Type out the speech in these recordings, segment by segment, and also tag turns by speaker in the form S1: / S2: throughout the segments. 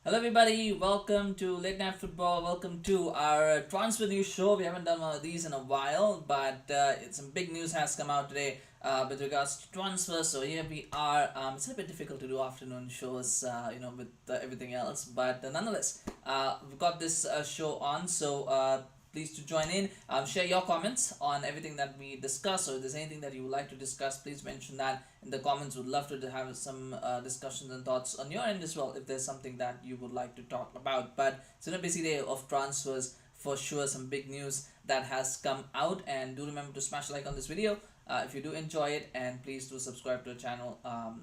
S1: Hello, everybody. Welcome to Late Night Football. Welcome to our transfer news show. We haven't done one of these in a while, but some big news has come out today with regards to transfers. So here we are. It's a bit difficult to do afternoon shows, with everything else, but nonetheless, we've got this show on. So please to join in. Share your comments on everything that we discuss, or if there's anything that you would like to discuss, please mention that in the comments. Would love to have some discussions and thoughts on your end as well if there's something that you would like to talk about. But it's been a busy day of transfers for sure. Some big news that has come out, and do remember to smash like on this video if you do enjoy it, and please do subscribe to the channel. I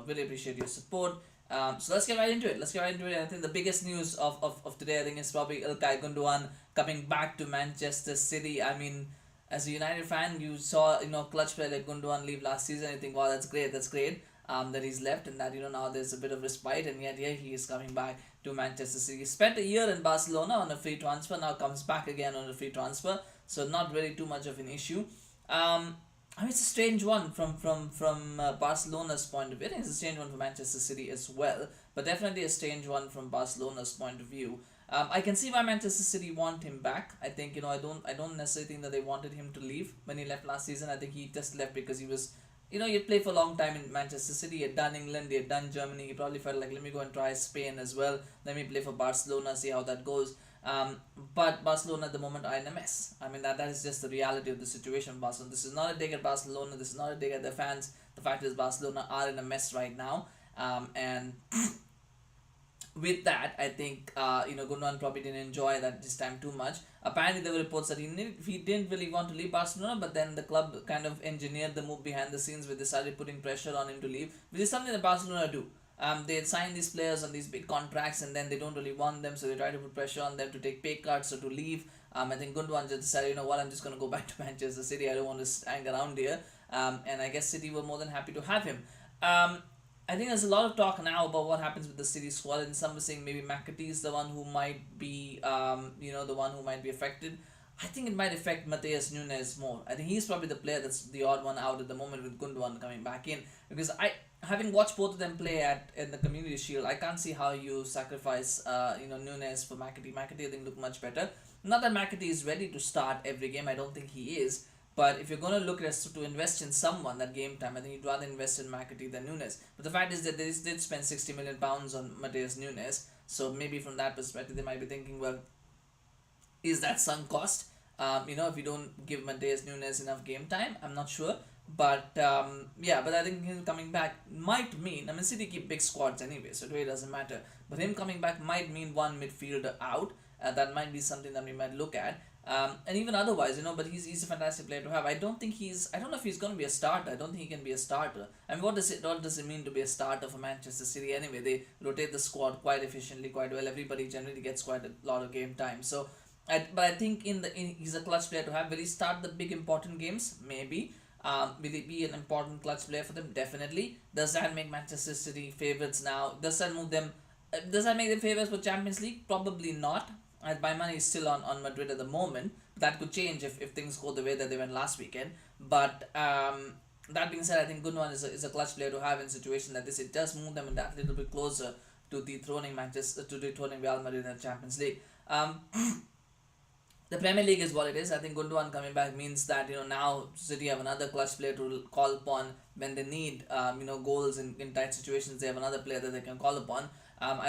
S1: really appreciate your support. So let's get right into it. I think the biggest news of today, I think, is probably Ilkay Gundogan coming back to Manchester City. I mean, as a United fan, you saw clutch player like Gundogan leave last season. You think, wow, that's great. That he's left, and that now there's a bit of respite, and yet here he is coming back to Manchester City. He spent a year in Barcelona on a free transfer. Now comes back again on a free transfer. So not really too much of an issue. I mean, it's a strange one from Barcelona's point of view. I think it's a strange one for Manchester City as well, but definitely a strange one from Barcelona's point of view. I can see why Manchester City want him back. I think I don't necessarily think that they wanted him to leave when he left last season. I think he just left because he was he had played for a long time in Manchester City. He had done England, he had done Germany. He probably felt like, let me go and try Spain as well. Let me play for Barcelona, see how that goes. But Barcelona at the moment are in a mess. I mean, that is just the reality of the situation. Barcelona. This is not a dig at Barcelona. This is not a dig at the fans. The fact is, Barcelona are in a mess right now. And with that, I think Gundogan probably didn't enjoy that this time too much. Apparently, there were reports that he didn't really want to leave Barcelona, but then the club kind of engineered the move behind the scenes, where they started putting pressure on him to leave, which is something that Barcelona do. They sign these players on these big contracts, and then they don't really want them, so they try to put pressure on them to take pay cuts or to leave. I think Gundogan just decided, you know what, I'm just going to go back to Manchester City. I don't want to hang around here. And I guess City were more than happy to have him. I think there's a lot of talk now about what happens with the City squad, and some are saying maybe McAtee is the one who might be, the one who might be affected. I think it might affect Matheus Nunes more. I think he's probably the player that's the odd one out at the moment, with Gundogan coming back in, because having watched both of them play in the Community Shield, I can't see how you sacrifice Nunes for McAtee. McAtee, I think, look much better. Not that McAtee is ready to start every game. I don't think he is. But if you're going to look at to invest in someone that game time, I think you'd rather invest in McAtee than Nunes. But the fact is that they did spend £60 million on Matheus Nunes. So maybe from that perspective, they might be thinking, well, is that sunk cost? If you don't give Matheus Nunes enough game time, I'm not sure. But but I think him coming back might mean, I mean, City keep big squads anyway, so it really doesn't matter. But him coming back might mean one midfielder out. That might be something that we might look at. And even otherwise, but he's a fantastic player to have. I don't know if he's going to be a starter. I don't think he can be a starter. I mean, what does it mean to be a starter for Manchester City anyway? They rotate the squad quite efficiently, quite well. Everybody generally gets quite a lot of game time. So, but I think he's a clutch player to have. Will he start the big important games? Maybe. Will he be an important clutch player for them? Definitely. Does that make Manchester City favourites now? Does that move them? Does that make them favourites for Champions League? Probably not. My money is still on Madrid at the moment. That could change if things go the way that they went last weekend. But that being said, I think Gundogan is a clutch player to have in a situation like this. It does move them that little bit closer to dethroning Real Madrid in the Champions League. The Premier League is what it is. I think Gundogan coming back means that now City have another clutch player to call upon when they need goals in tight situations. They have another player that they can call upon.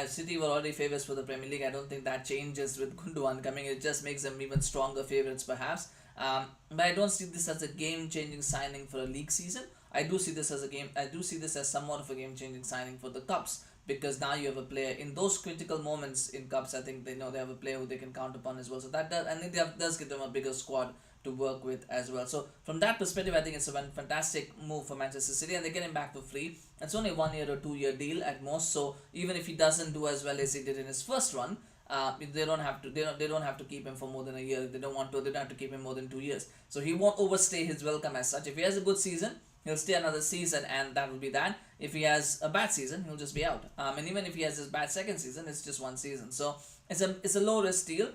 S1: City were already favourites for the Premier League. I don't think that changes with Gundogan coming. It just makes them even stronger favourites perhaps. But I don't see this as a game-changing signing for a league season. I do see this as somewhat of a game-changing signing for the cups, because now you have a player in those critical moments in cups. I think they have a player who they can count upon as well. So that does give them a bigger squad to work with as well. So from that perspective, I think it's a fantastic move for Manchester City, and they get him back for free. It's only a 1 year or 2 year deal at most. So even if he doesn't do as well as he did in his first run, they don't have to keep him for more than a year. They don't have to keep him more than 2 years. So he won't overstay his welcome as such. If he has a good season, he'll stay another season, and that will be that. If he has a bad season, he'll just be out. And even if he has his bad second season, it's just one season. So it's a low risk deal.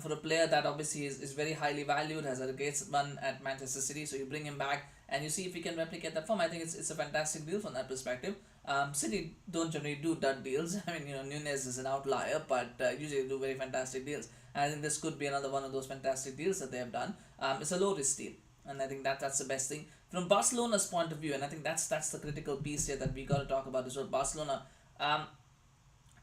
S1: For a player that obviously is very highly valued, has a great run at Manchester City. So you bring him back and you see if he can replicate that form. I think it's a fantastic deal from that perspective. City don't generally do dud deals. I mean, Nunez is an outlier, but usually do very fantastic deals. And I think this could be another one of those fantastic deals that they have done. It's a low risk deal, and I think that's the best thing from Barcelona's point of view. And I think that's the critical piece here that we got to talk about as well. Barcelona.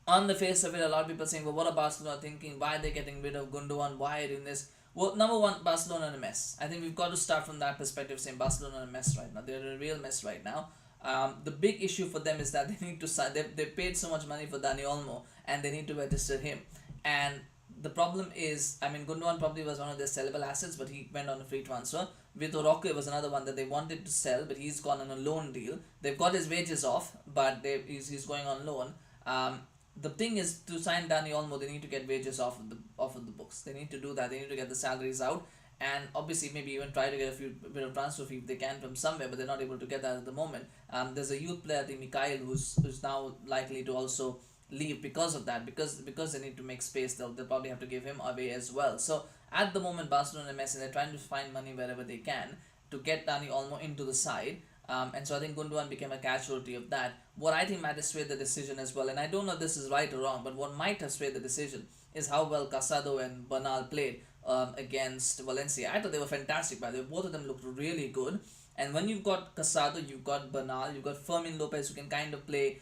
S1: On the face of it, a lot of people saying, well, what are Barcelona thinking? Why are they getting rid of Gundogan? Why are they doing this? Well, number one, Barcelona in a mess. I think we've got to start from that perspective, saying Barcelona in a mess right now. They're in a real mess right now. The big issue for them is that they need to sign. They paid so much money for Dani Olmo, and they need to register him. And the problem is, I mean, Gundogan probably was one of their sellable assets, but he went on a free transfer. Vitor Roque was another one that they wanted to sell, but he's gone on a loan deal. They've got his wages off, but he's going on loan. The thing is, to sign Dani Olmo, they need to get wages off of the books. They need to do that. They need to get the salaries out, and obviously maybe even try to get a bit of transfer fee if they can from somewhere, but they're not able to get that at the moment. There's a youth player, I think Mikhail, who's now likely to also leave because of that, because they need to make space. They'll probably have to give him away as well. So at the moment, Barcelona are messing. They're trying to find money wherever they can to get Dani Olmo into the side. And so I think Gundogan became a casualty of that. What I think might have swayed the decision as well, and I don't know if this is right or wrong, but what might have swayed the decision is how well Casado and Bernal played against Valencia. I thought they were fantastic, by the way. Both of them looked really good. And when you've got Casado, you've got Bernal, you've got Fermin Lopez, who can kind of play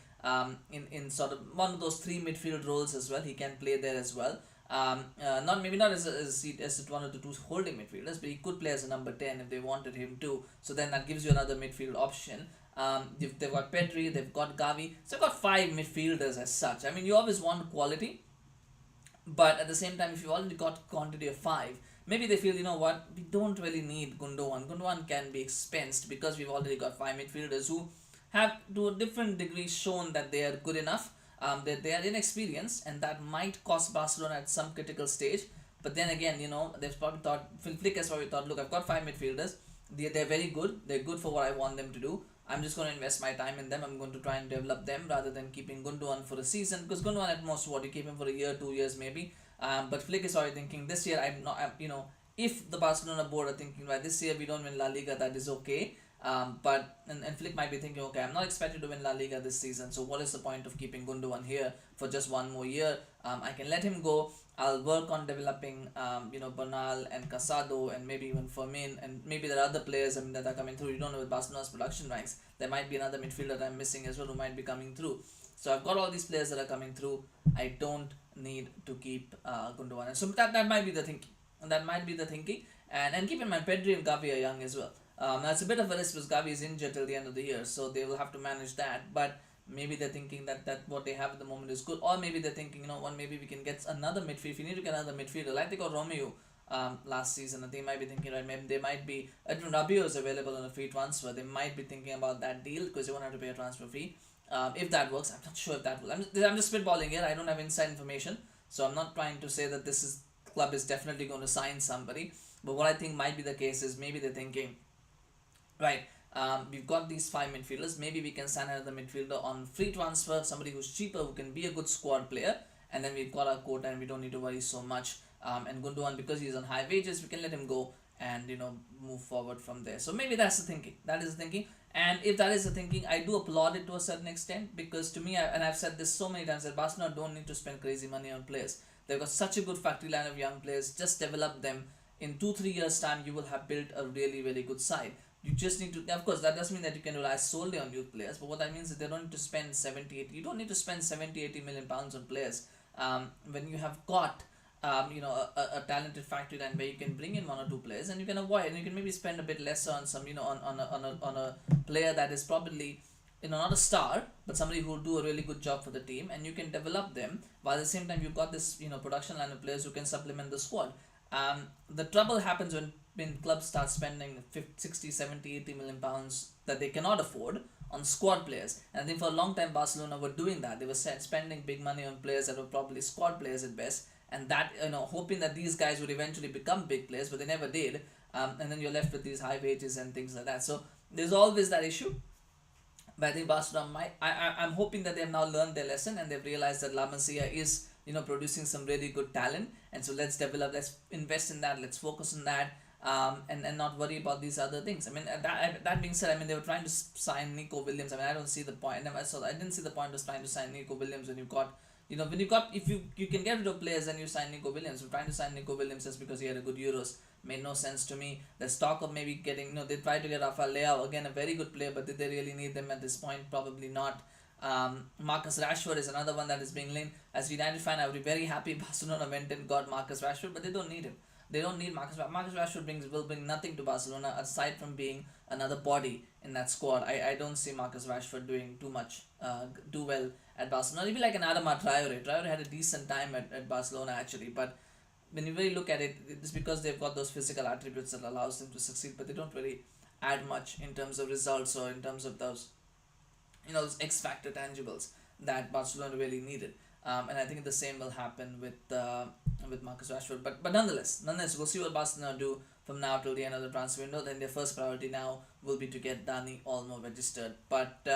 S1: in sort of one of those three midfield roles as well. He can play there as well. Not as one of the two holding midfielders, but he could play as a number 10 if they wanted him to. So then that gives you another midfield option. They've got Pedri, they've got Gavi, so they've got five midfielders as such. I mean, you always want quality, but at the same time, if you've already got quantity of five, maybe they feel, you know what, we don't really need Gundogan. Gundogan can be expensed because we've already got five midfielders who have to a different degree shown that they are good enough. They are inexperienced, and that might cost Barcelona at some critical stage. But then again, they've probably thought, Flick has probably thought, look, I've got five midfielders. They're very good. They're good for what I want them to do. I'm just going to invest my time in them. I'm going to try and develop them rather than keeping Gundogan for a season. Because Gundogan at most, you keep him for a year, 2 years maybe. But Flick is already thinking, this year, if the Barcelona board are thinking, right, this year we don't win La Liga, that is okay. But Flick might be thinking, okay, I'm not expected to win La Liga this season, so what is the point of keeping Gundogan here for just one more year? I can let him go. I'll work on developing, Bernal and Casado and maybe even Fermin, and maybe there are other players that are coming through. You don't know with Barcelona's production ranks. There might be another midfielder that I'm missing as well who might be coming through. So I've got all these players that are coming through. I don't need to keep Gundogan. And so that might be the thinking. And keep in mind, Pedri and Gavi are young as well. Now it's a bit of a risk because Gavi is injured till the end of the year, so they will have to manage that. But maybe they're thinking that what they have at the moment is good, or maybe they're thinking, maybe we can get another midfield. If you need to get another midfielder, like they got Romeo last season, and they might be thinking, right, maybe they might be, Edwin Rabiot is available on a free transfer. They might be thinking about that deal because they won't have to pay a transfer fee. If that works, I'm not sure if that will. I'm just spitballing here. I don't have inside information, so I'm not trying to say that club is definitely going to sign somebody. But what I think might be the case is maybe they're thinking, right, we've got these five midfielders. Maybe we can sign another midfielder on free transfer, somebody who's cheaper, who can be a good squad player, and then we've got our quota and we don't need to worry so much. And Gundogan, because he's on high wages, we can let him go and move forward from there. So maybe that's the thinking. That is the thinking. And if that is the thinking, I do applaud it to a certain extent, because to me, and I've said this so many times, that Barcelona don't need to spend crazy money on players. They've got such a good factory line of young players. Just develop them. In 2-3 years time, you will have built a really, really good side. You just need to, of course, that doesn't mean that you can rely solely on youth players, but what that means is they don't need to spend 70-80, you don't need to spend 70-80 million pounds on players when you have got a talented factory line where you can bring in one or two players, and you can avoid, and you can maybe spend a bit lesser on some on a player that is probably not a star, but somebody who will do a really good job for the team, and you can develop them while at the same time you've got this production line of players who can supplement the squad. The trouble happens when clubs start spending 50, 60, 70, 80 million pounds that they cannot afford on squad players. And I think for a long time Barcelona were doing that. They were spending big money on players that were probably squad players at best, and that hoping that these guys would eventually become big players, but they never did. And then you're left with these high wages and things like that. So there's always that issue. But I think Barcelona I'm hoping that they have now learned their lesson and they've realized that La Masia is producing some really good talent, and so let's invest in that, let's focus on that. and not worry about these other things. I mean, that being said, I mean, they were trying to sign Nico Williams. I mean, I don't see the point. I didn't see the point of trying to sign Nico Williams when you've got, if you can get rid of players and you sign Nico Williams. We're trying to sign Nico Williams just because he had a good Euros made no sense to me. There's talk of maybe getting, they tried to get Rafael Leao, again a very good player, but did they really need them at this point? Probably not. Marcus Rashford is another one that is being linked. As a United fan, I would be very happy Barcelona went and got Marcus Rashford, but they don't need him. They don't need Marcus Rashford. Marcus Rashford will bring nothing to Barcelona aside from being another body in that squad. I don't see Marcus Rashford doing too well at Barcelona. He'll be like an Adama Traore. Traore had a decent time at Barcelona actually, but when you really look at it, it's because they've got those physical attributes that allows them to succeed, but they don't really add much in terms of results or in terms of those X factor tangibles that Barcelona really needed. And I think the same will happen with Marcus Rashford. But nonetheless, we'll see what Barcelona do from now till the end of the transfer window. Then their first priority now will be to get Dani Olmo registered. But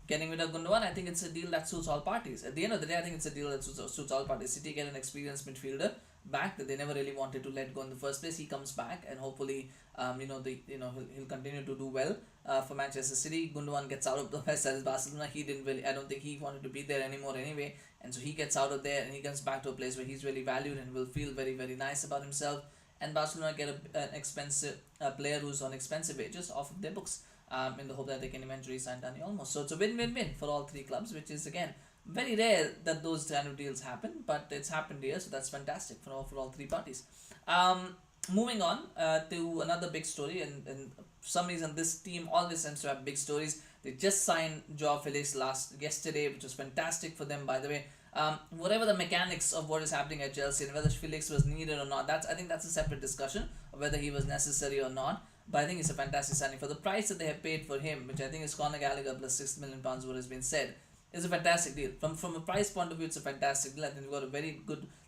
S1: getting rid of Gundogan, I think it's a deal that suits all parties. At the end of the day, I think it's a deal that suits all parties. City get an experienced midfielder back that they never really wanted to let go in the first place. He comes back, and hopefully, he'll continue to do well for Manchester City. Gundogan gets out of the West as Barcelona. I don't think he wanted to be there anymore anyway, and so he gets out of there and he comes back to a place where he's really valued and will feel very, very nice about himself. And Barcelona get an expensive player who's on expensive wages off of their books. In the hope that they can eventually sign Dani Olmo. So it's a win-win-win for all three clubs, which is again very rare that those kind of deals happen, but it's happened here, so that's fantastic for all three parties. Moving on to another big story, and for some reason this team always seems to have big stories. They just signed Joao Felix yesterday, which was fantastic for them, by the way. Whatever the mechanics of what is happening at Chelsea and whether Felix was needed or not, I think that's a separate discussion of whether he was necessary or not. But I think it's a fantastic signing for the price that they have paid for him, which I think is Conor Gallagher plus £6 million, what has been said. It's a fantastic deal. From a price point of view, it's a fantastic deal. I think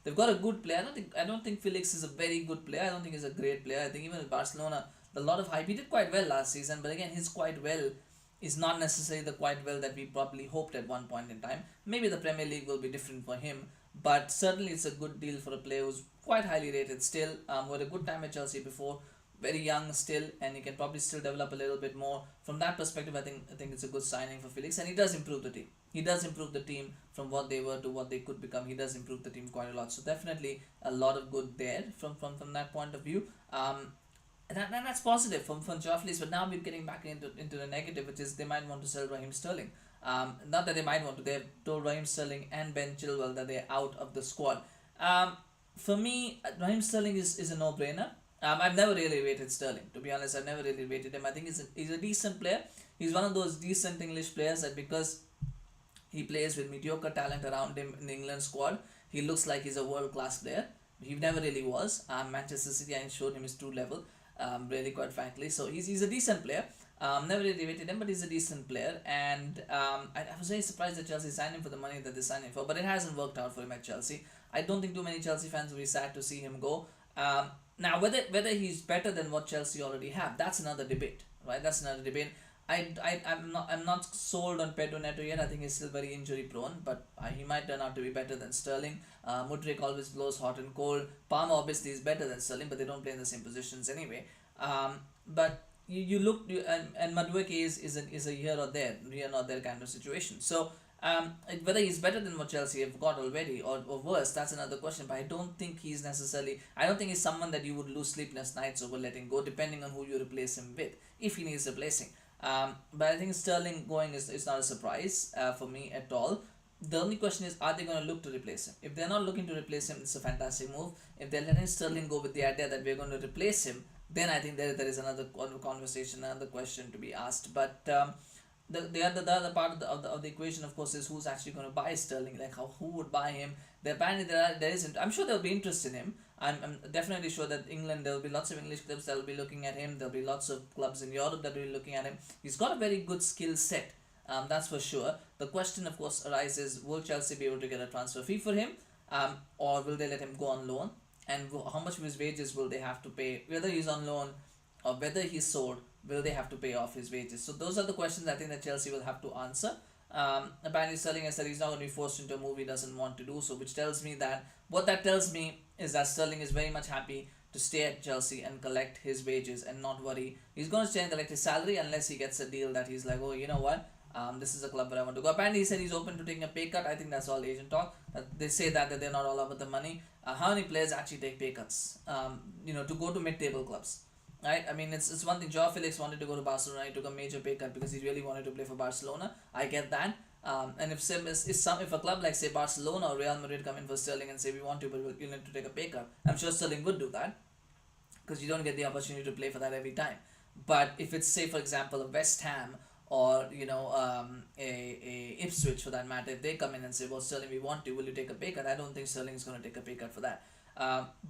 S1: they've got a good player. I don't think Felix is a very good player. I don't think he's a great player. I think even with Barcelona, a lot of hype. He did quite well last season, but again, his quite well is not necessarily the quite well that we probably hoped at one point in time. Maybe the Premier League will be different for him, but certainly it's a good deal for a player who's quite highly rated still. Had a good time at Chelsea before. Very young still, and he can probably still develop a little bit more. From that perspective, I think it's a good signing for Felix, and he does improve the team. He does improve the team from what they were to what they could become. He does improve the team quite a lot. So definitely a lot of good there from that point of view. And that's positive from Joao Felix. But now we're getting back into the negative, which is they might want to sell Raheem Sterling. Not that they might want to. They've told Raheem Sterling and Ben Chilwell that they're out of the squad. For me, Raheem Sterling is a no-brainer. I've never really rated Sterling, to be honest. I've never really rated him. I think he's a decent player. He's one of those decent English players that because he plays with mediocre talent around him in the England squad, he looks like he's a world-class player. He never really was. Manchester City showed him his true level, really, quite frankly. So he's a decent player. Never really rated him, but he's a decent player. And I was very surprised that Chelsea signed him for the money that they signed him for, but it hasn't worked out for him at Chelsea. I don't think too many Chelsea fans will be sad to see him go. Now, whether he's better than what Chelsea already have, that's another debate, right? That's another debate. I'm not sold on Pedro Neto yet. I think he's still very injury prone, but he might turn out to be better than Sterling. Mudryk always blows hot and cold. Palmer obviously is better than Sterling, but they don't play in the same positions anyway. But you look and Madueke is a here or there kind of situation. So whether he's better than what Chelsea have got already or worse, that's another question. But I don't think he's someone that you would lose sleepless nights over letting go, depending on who you replace him with, if he needs replacing. But I think Sterling going is not a surprise for me at all. The only question is, are they going to look to replace him? If they're not looking to replace him, it's a fantastic move. If they're letting Sterling go with the idea that we're going to replace him, then I think there is another conversation, another question to be asked. But the other part of the equation, of course, is who's actually going to buy Sterling. Like who would buy him? Apparently there isn't. I'm sure there'll be interest in him. I'm definitely sure that England, there'll be lots of English clubs that will be looking at him. There'll be lots of clubs in Europe that will be looking at him. He's got a very good skill set. That's for sure. The question, of course, arises: will Chelsea be able to get a transfer fee for him, or will they let him go on loan? And how much of his wages will they have to pay? Whether he's on loan or whether he's sold, will they have to pay off his wages? So those are the questions I think that Chelsea will have to answer. Apparently Sterling has said he's not going to be forced into a move he doesn't want to do, so what that tells me is that Sterling is very much happy to stay at Chelsea and collect his wages and not worry. He's going to stay and collect his salary unless he gets a deal that he's like, oh, you know what? This is a club where I want to go. Apparently, he said he's open to taking a pay cut. I think that's all agent talk. They say that they're not all about the money. How many players actually take pay cuts? To go to mid-table clubs, right? I mean, it's one thing. Joao Felix wanted to go to Barcelona. He took a major pay cut because he really wanted to play for Barcelona. I get that. And if a club like say Barcelona or Real Madrid come in for Sterling and say we want to, but you need to take a pay cut, I'm sure Sterling would do that because you don't get the opportunity to play for that every time. But if it's say for example a West Ham or a Ipswich for that matter, if they come in and say, well, Sterling, we want to, will you take a pay cut? I don't think Sterling is going to take a pay cut for that.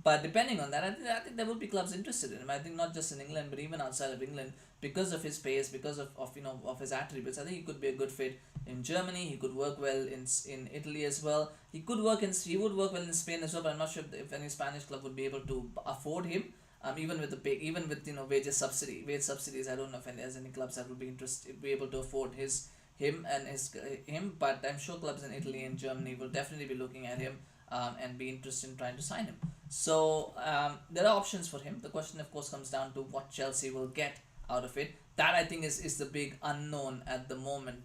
S1: But depending on that, I think there will be clubs interested in him. I think not just in England, but even outside of England, because of his pace, because of his attributes. I think he could be a good fit in Germany. He could work well in Italy as well. He would work well in Spain as well. But I'm not sure if any Spanish club would be able to afford him. Even with wage subsidies, I don't know if there's any clubs that would be able to afford him. But I'm sure clubs in Italy and Germany will definitely be looking at him and be interested in trying to sign him. So there are options for him. The question, of course, comes down to what Chelsea will get out of it. That I think is the big unknown at the moment.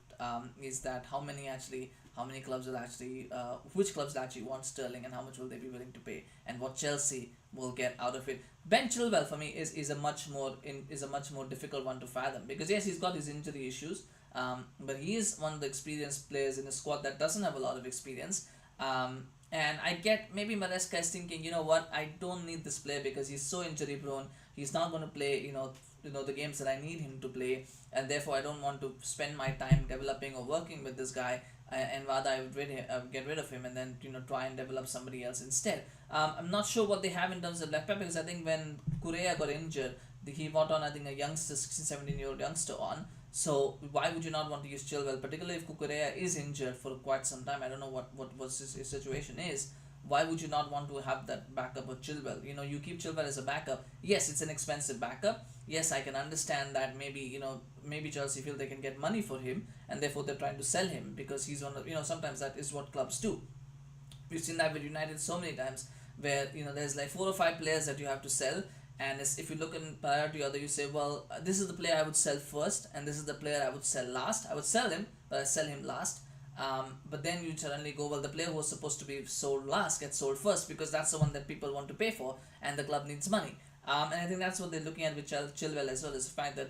S1: Is that how many clubs will which clubs will actually want Sterling and how much will they be willing to pay, and what Chelsea will get out of it. Ben Chilwell for me is a much more difficult one to fathom because yes, he's got his injury issues, but he is one of the experienced players in a squad that doesn't have a lot of experience. And I get maybe Maresca is thinking, you know what, I don't need this player because he's so injury prone. He's not going to play, the games that I need him to play, and therefore I don't want to spend my time developing or working with this guy, and rather I would get rid of him and then try and develop somebody else instead. I'm not sure what they have in terms of left back because I think when Correa got injured, he brought on I think a youngster, 16-17-year-old youngster on. So why would you not want to use Chilwell, particularly if Cucurella is injured for quite some time? I don't know what his situation is. Why would you not want to have that backup of Chilwell? You keep Chilwell as a backup. Yes, it's an expensive backup. Yes, I can understand that maybe Chelsea feel they can get money for him and therefore they're trying to sell him because he's one of, sometimes that is what clubs do. We've seen that with United so many times where, there's like 4 or 5 players that you have to sell. And if you look in priority order, you say, well, this is the player I would sell first, and this is the player I would sell last. I would sell him, but I sell him last. But then you suddenly go, well, the player who was supposed to be sold last gets sold first because that's the one that people want to pay for, and the club needs money. And I think that's what they're looking at with Chilwell as well, is the fact that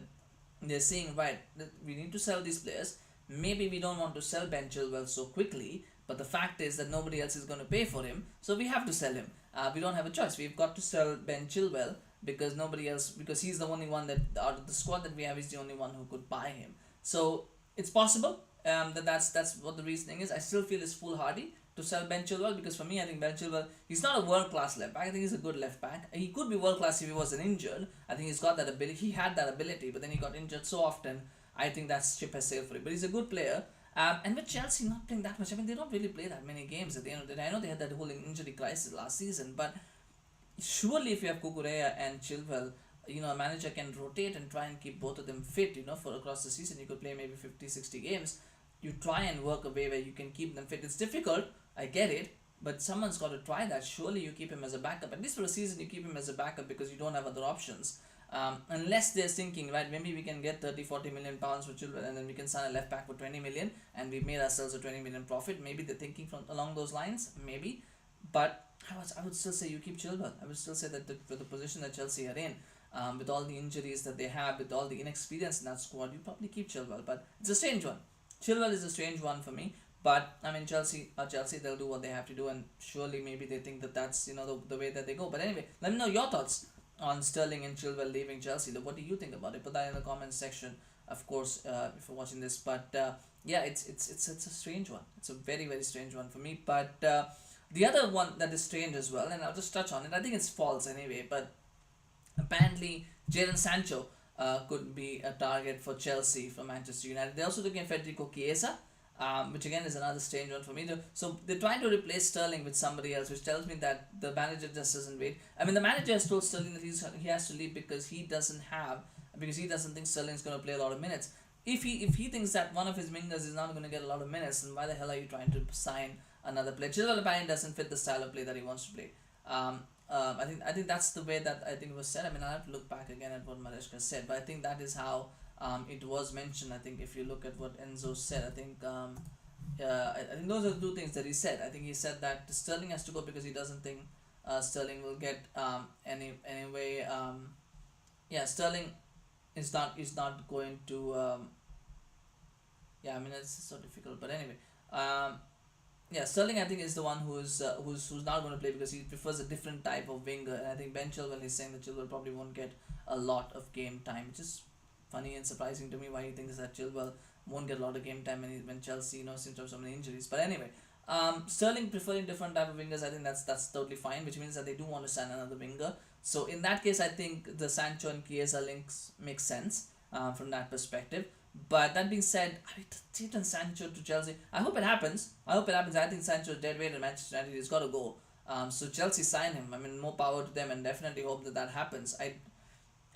S1: they're saying, right, we need to sell these players. Maybe we don't want to sell Ben Chilwell so quickly, but the fact is that nobody else is going to pay for him, so we have to sell him. We don't have a choice. We've got to sell Ben Chilwell because he's the only one that out of the squad that we have is the only one who could buy him. So it's possible that's what the reasoning is. I still feel it's foolhardy to sell Ben Chilwell because for me I think Ben Chilwell, he's not a world class left back. I think he's a good left back. He could be world class if he wasn't injured. I think he's got that ability. He had that ability, but then he got injured so often. I think that ship has sailed for him. But he's a good player. And with Chelsea not playing that much, I mean they don't really play that many games at the end of the day. I know they had that whole injury crisis last season, but surely if you have Cucurella and Chilwell, a manager can rotate and try and keep both of them fit, for across the season. You could play maybe 50-60 games. You try and work a way where you can keep them fit. It's difficult, I get it, but someone's got to try that. Surely you keep him as a backup. At least for a season you keep him as a backup because you don't have other options. Unless they're thinking, right, maybe we can get 30-40 million pounds for Chilwell and then we can sign a left back for 20 million and we've made ourselves a 20 million profit. Maybe they're thinking along those lines, maybe. But I would still say you keep Chilwell. I would still say that for the position that Chelsea are in, with all the injuries that they have, with all the inexperience in that squad, you probably keep Chilwell. But it's a strange one. Chilwell is a strange one for me. But I mean, Chelsea, they'll do what they have to do, and surely maybe they think that that's the way that they go. But anyway, let me know your thoughts on Sterling and Chilwell leaving Chelsea. What do you think about it? Put that in the comments section, of course, if you're watching this. But yeah, it's a strange one. It's a very, very strange one for me. But the other one that is strange as well, and I'll just touch on it. I think it's false anyway, but apparently Jadon Sancho could be a target for Chelsea from Manchester United. They're also looking at Federico Chiesa, which again is another strange one for me. So they're trying to replace Sterling with somebody else, which tells me that the manager just doesn't wait. I mean, the manager has told Sterling that he has to leave because he doesn't think Sterling's going to play a lot of minutes. If he thinks that one of his wingers is not going to get a lot of minutes, then why the hell are you trying to sign another player? Chilwell apparently doesn't fit the style of play that he wants to play. I think that's the way that I think it was said. I mean, I have to look back again at what Maleshka said, but I think that is how it was mentioned. I think if you look at what Enzo said, I think I think those are the two things that he said. I think he said that Sterling has to go because he doesn't think Sterling will get anyway. Yeah, Sterling is not going to. Yeah, I mean it's so difficult, but anyway. Yeah, Sterling I think is the one who's not going to play because he prefers a different type of winger, and I think Ben Chilwell is saying that Chilwell probably won't get a lot of game time, which is funny and surprising to me. Why he thinks that Chilwell won't get a lot of game time when Chelsea seems to have so many injuries. But anyway, Sterling preferring different type of wingers, I think that's totally fine, which means that they do want to sign another winger. So in that case, I think the Sancho and Chiesa links make sense from that perspective. But that being said, I mean, Jadon Sancho to Chelsea. I hope it happens. I hope it happens. I think Sancho is dead weight in Manchester United. He's got to go. So Chelsea sign him. I mean, more power to them, and definitely hope that happens. I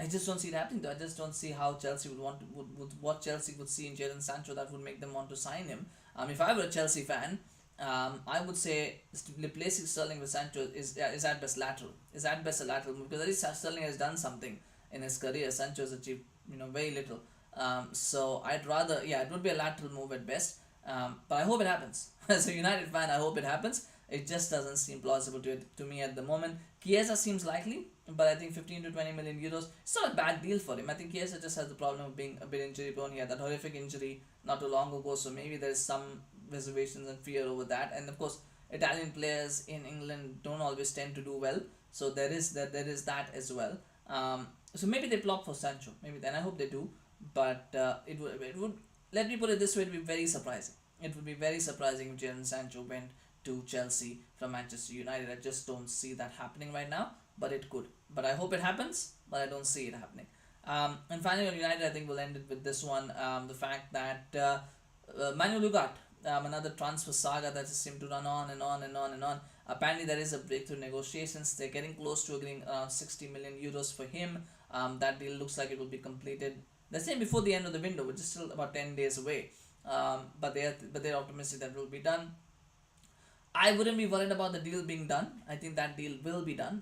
S1: just don't see it happening though. I just don't see how Chelsea would what Chelsea would see in Jadon Sancho that would make them want to sign him. If I were a Chelsea fan, I would say replacing Sterling with Sancho is at best lateral. Is at best a lateral move because at least Sterling has done something in his career. Sancho has achieved very little. So I'd rather, yeah, it would be a lateral move at best. But I hope it happens. As a United fan, I hope it happens. It just doesn't seem plausible to me at the moment. Chiesa seems likely, but I think 15 to 20 million euros, it's not a bad deal for him. I think Chiesa just has the problem of being a bit injury prone. He had that horrific injury not too long ago, so maybe there's some reservations and fear over that. And of course, Italian players in England don't always tend to do well, so there is that as well. So maybe they plop for Sancho. Maybe then I hope they do. But it would let me put it this way, it would be very surprising. It would be very surprising if Jadon Sancho went to Chelsea from Manchester United. I just don't see that happening right now, but it could. But I hope it happens, but I don't see it happening. And finally on United, I think we'll end it with this one. The fact that Manuel Ugarte, another transfer saga that just seemed to run on and on and on and on. Apparently there is a breakthrough negotiations. They're getting close to agreeing around 60 million euros for him. That deal looks like it will be completed, let's say, before the end of the window, which is still about 10 days away. But they're optimistic that it will be done. I wouldn't be worried about the deal being done. I think that deal will be done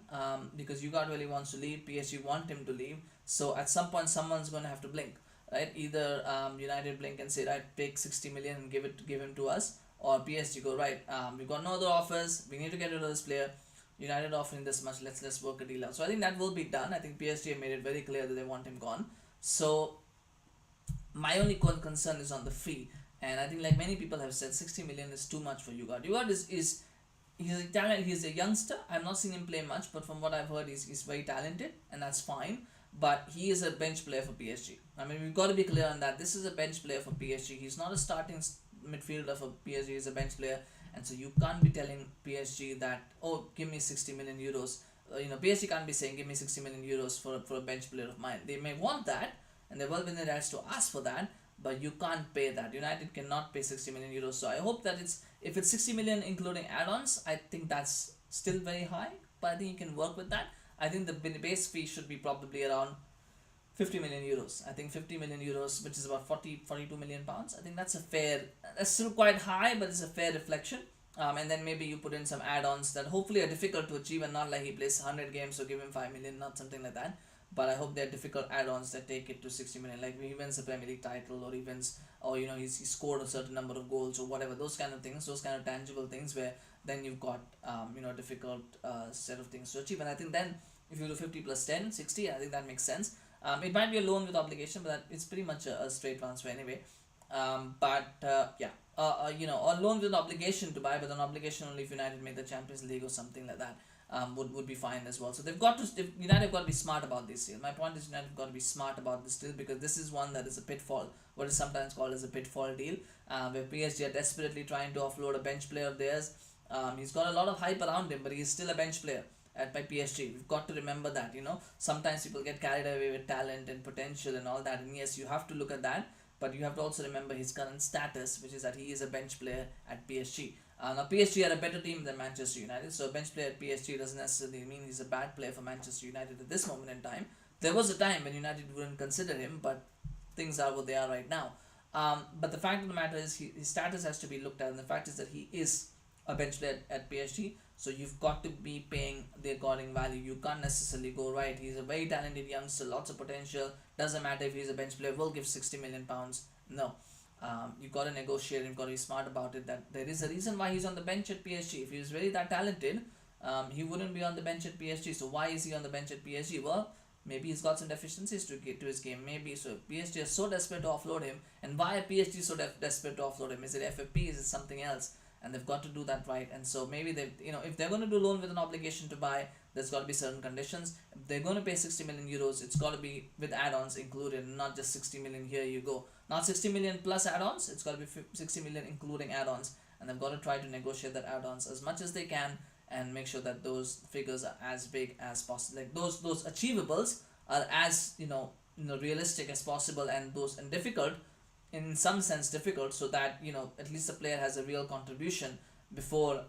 S1: because Ugarte really wants to leave. PSG want him to leave. So at some point, someone's going to have to blink, right? Either United blink and say, right, take 60 million and give him to us, or PSG go, right, we've got no other offers. We need to get rid of this player. United offering this much. Let's work a deal out. So I think that will be done. I think PSG have made it very clear that they want him gone. So my only concern is on the fee. And I think, like many people have said, 60 million is too much for Ugarte. Ugarte is he's a talent. He's a youngster. I've not seen him play much, but from what I've heard, he's very talented, and that's fine. But he is a bench player for PSG. I mean, we've got to be clear on that. This is a bench player for PSG. He's not a starting midfielder for PSG. He's a bench player, and so you can't be telling PSG that, oh, give me 60 million euros. PSG can't be saying, give me 60 million euros for a bench player of mine. They may want that, and they're well within their rights to ask for that. But you can't pay that. United cannot pay 60 million euros. So I hope that if it's 60 million including add-ons, I think that's still very high. But I think you can work with that. I think the base fee should be probably around 50 million euros. I think 50 million euros, which is about 42 million pounds. I think that's still quite high, but it's a fair reflection. And then maybe you put in some add-ons that hopefully are difficult to achieve and not like he plays 100 games, so give him 5 million, not something like that. But I hope they're difficult add-ons that take it to 60 million, like he wins the Premier League title, or he wins, or he scored a certain number of goals or whatever, those kind of things, those kind of tangible things where then you've got a difficult set of things to achieve. And I think then if you do 50 plus 10, 60, I think that makes sense. It might be a loan with obligation, but it's pretty much a straight transfer anyway. Or loan with an obligation to buy, but an obligation only if United make the Champions League or something like that. Would be fine as well. So United have got to be smart about this deal. My point is United have got to be smart about this deal because this is one that is a pitfall, what is sometimes called as a pitfall deal, where PSG are desperately trying to offload a bench player of theirs. He's got a lot of hype around him, but he's still a bench player by PSG. We've got to remember that, sometimes people get carried away with talent and potential and all that, and yes, you have to look at that, but you have to also remember his current status, which is that he is a bench player at PSG. Now PSG are a better team than Manchester United, so a bench player at PSG doesn't necessarily mean he's a bad player for Manchester United at this moment in time. There was a time when United wouldn't consider him, but things are what they are right now. But the fact of the matter is his status has to be looked at, and the fact is that he is a bench player at PSG. So you've got to be paying the according value. You can't necessarily go right. He's a very talented youngster, lots of potential. Doesn't matter if he's a bench player. We'll give 60 million pounds. No, you've got to negotiate. You've got to be smart about it. That there is a reason why he's on the bench at PSG. If he was really that talented, he wouldn't be on the bench at PSG. So why is he on the bench at PSG? Well, maybe he's got some deficiencies to get to his game. Maybe so. PSG is so desperate to offload him, and why are PSG so desperate to offload him? Is it FFP? Is it something else? And they've got to do that right. And so maybe they, if they're going to do loan with an obligation to buy, there's got to be certain conditions. If they're going to pay 60 million euros, it's got to be with add-ons included, not just 60 million. Here you go, not 60 million plus add-ons. It's got to be 60 million including add-ons, and they've got to try to negotiate that add-ons as much as they can, and make sure that those figures are as big as possible. Like those achievables are as realistic as possible, and difficult, in some sense difficult, so that at least the player has a real contribution before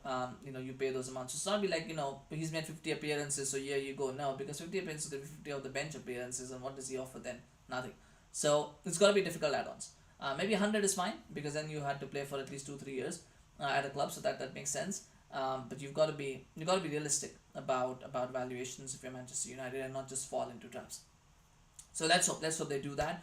S1: you pay those amounts. So it's not be like he's made 50 appearances, so here you go. No, because 50 appearances is 50 of the bench appearances, and what does he offer then? Nothing. So it's got to be difficult add-ons. Maybe 100 is fine, because then you had to play for at least 2-3 years at a club, so that makes sense. But you've got to be realistic about valuations if you're Manchester United, and not just fall into traps. So let's hope they do that.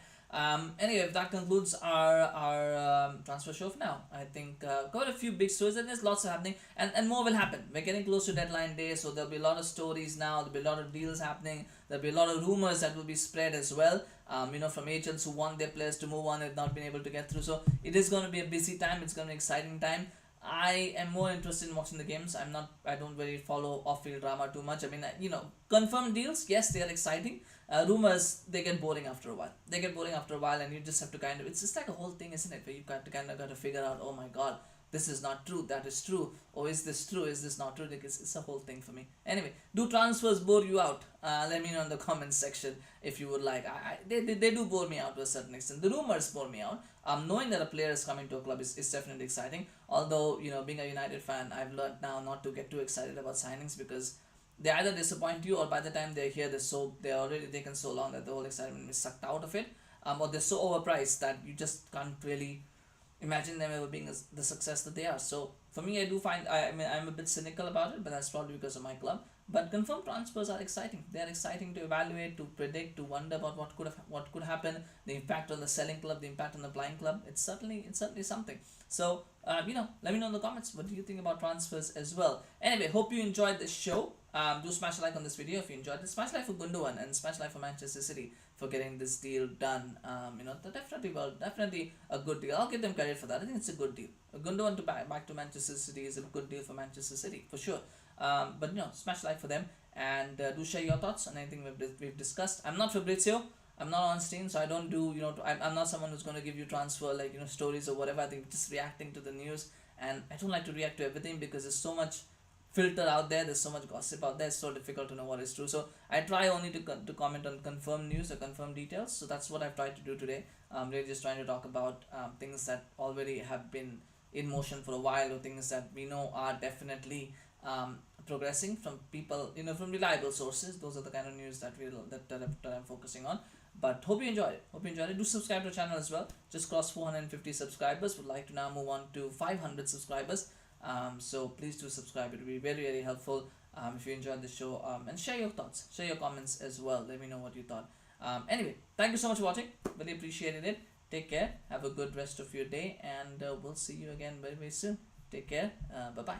S1: Anyway, that concludes our transfer show for now. I think got a few big stories, and there's lots happening, and more will happen. We're getting close to deadline day, so there'll be a lot of stories now. There'll be a lot of deals happening. There'll be a lot of rumors that will be spread as well. From agents who want their players to move on and not been able to get through. So it is going to be a busy time. It's going to be an exciting time. I am more interested in watching the games. I don't really follow off-field drama too much. I mean, confirmed deals, yes, they are exciting. Rumors, they get boring after a while. And you just have to it's just like a whole thing, isn't it? Where you got to figure out, oh my god, this is not true, that is true, or is this true, is this not true? It's a whole thing for me. Anyway, do transfers bore you out? Let me know in the comments section if you would like. They do bore me out to a certain extent. The rumors bore me out. Knowing that a player is coming to a club is definitely exciting. Although, being a United fan, I've learned now not to get too excited about signings, because they either disappoint you, or by the time they're here, they're already taken so long that the whole excitement is sucked out of it. Or they're so overpriced that you just can't really imagine them ever being the success that they are. So for me, I do find I'm a bit cynical about it, but that's probably because of my club. But confirmed transfers are exciting. They are exciting to evaluate, to predict, to wonder about what could happen, the impact on the selling club, the impact on the buying club. It's certainly something. So let me know in the comments, what do you think about transfers as well. Anyway, hope you enjoyed this show. Do smash a like on this video if you enjoyed it. Smash like for Gundogan, and smash like for Manchester City for getting this deal done. Definitely a good deal. I'll give them credit for that. I think it's a good deal. Gundogan to back to Manchester City is a good deal for Manchester City for sure. But smash like for them, and do share your thoughts on anything we've discussed. I'm not Fabrizio. I'm not Ornstein, so I don't do I'm not someone who's going to give you transfer stories or whatever. I think just reacting to the news, and I don't like to react to everything, because there's so much filter out there, there's so much gossip out there, it's so difficult to know what is true. So I try only to comment on confirmed news or confirmed details. So that's what I've tried to do today. We're just trying to talk about things that already have been in motion for a while, or things that we know are definitely progressing from people, from reliable sources. Those are the kind of news that I'm focusing on. But hope you enjoyed it. Do subscribe to the channel as well. Just crossed 450 subscribers. Would like to now move on to 500 subscribers. So please do subscribe. It will be very, very helpful if you enjoyed the show. And share your thoughts, share your comments as well. Let me know what you thought. Anyway, thank you so much for watching. Really appreciated it. Take care. Have a good rest of your day, and we'll see you again very, very soon. Take care. Bye bye.